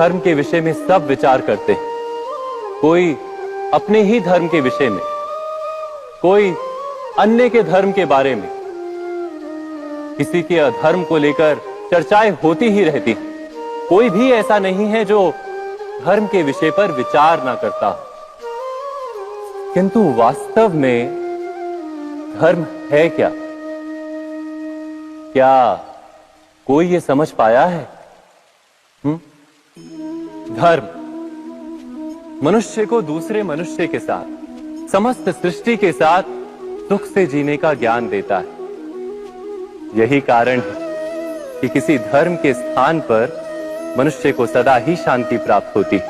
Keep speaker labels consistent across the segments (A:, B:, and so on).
A: धर्म के विषय में सब विचार करते हैं, कोई अपने ही धर्म के विषय में, कोई अन्य के धर्म के बारे में। किसी के अधर्म को लेकर चर्चाएं होती ही रहती हैं। कोई भी ऐसा नहीं है जो धर्म के विषय पर विचार ना करता हो। किंतु वास्तव में धर्म है क्या? क्या कोई ये समझ पाया है? धर्म मनुष्य को दूसरे मनुष्य के साथ, समस्त सृष्टि के साथ सुख से जीने का ज्ञान देता है। यही कारण है कि किसी धर्म के स्थान पर मनुष्य को सदा ही शांति प्राप्त होती है।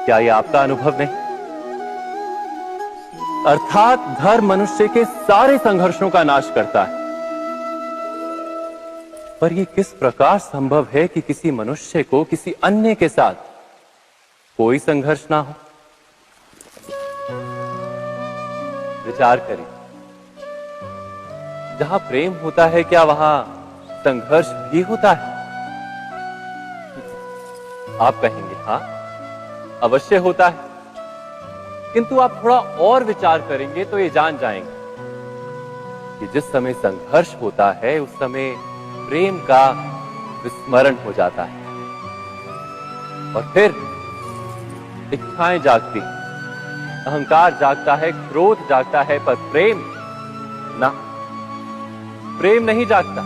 A: क्या यह आपका अनुभव नहीं? अर्थात धर्म मनुष्य के सारे संघर्षों का नाश करता है। पर यह किस प्रकार संभव है कि किसी मनुष्य को किसी अन्य के साथ कोई संघर्ष ना हो? विचार करें, जहां प्रेम होता है क्या वहां संघर्ष भी होता है? आप कहेंगे हां, अवश्य होता है। किंतु आप थोड़ा और विचार करेंगे तो ये जान जाएंगे कि जिस समय संघर्ष होता है उस समय प्रेम का विस्मरण हो जाता है और फिर इच्छाएं जागती, अहंकार जागता है, क्रोध जागता है, पर प्रेम ना, प्रेम नहीं जागता।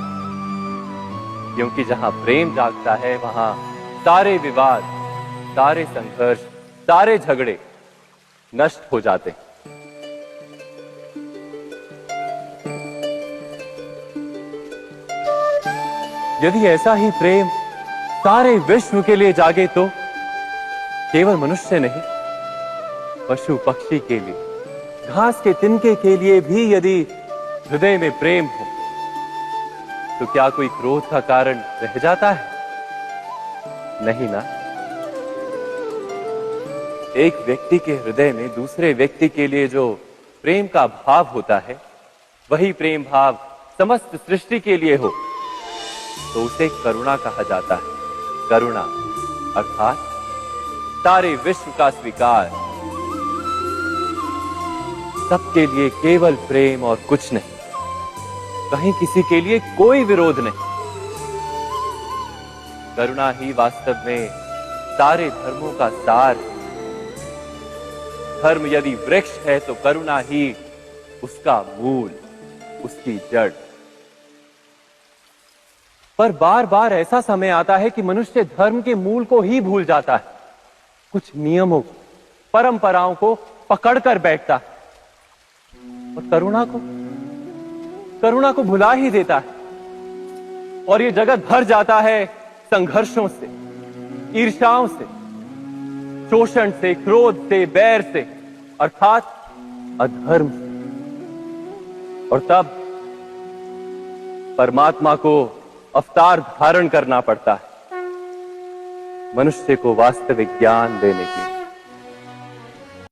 A: क्योंकि जहां प्रेम जागता है वहां सारे विवाद, सारे संघर्ष, सारे झगड़े नष्ट हो जाते हैं। यदि ऐसा ही प्रेम सारे विश्व के लिए जागे तो केवल मनुष्य नहीं, पशु पक्षी के लिए, घास के तिनके के लिए भी यदि हृदय में प्रेम हो तो क्या कोई क्रोध का कारण रह जाता है? नहीं ना। एक व्यक्ति के हृदय में दूसरे व्यक्ति के लिए जो प्रेम का भाव होता है, वही प्रेम भाव समस्त सृष्टि के लिए हो तो उसे करुणा कहा जाता है। करुणा अर्थात सारे विश्व का स्वीकार, सबके लिए केवल प्रेम और कुछ नहीं, कहीं किसी के लिए कोई विरोध नहीं। करुणा ही वास्तव में सारे धर्मों का सार है। धर्म यदि वृक्ष है तो करुणा ही उसका मूल, उसकी जड़। पर बार बार ऐसा समय आता है कि मनुष्य धर्म के मूल को ही भूल जाता है, कुछ नियमों, परंपराओं को पकड़कर बैठता है और करुणा को भुला ही देता है। और ये जगत भर जाता है संघर्षों से, ईर्ष्याओं से, शोषण से, क्रोध से, बैर से, अर्थात अधर्म से। और तब परमात्मा को अवतार धारण करना पड़ता है मनुष्य को वास्तविक ज्ञान देने के लिए।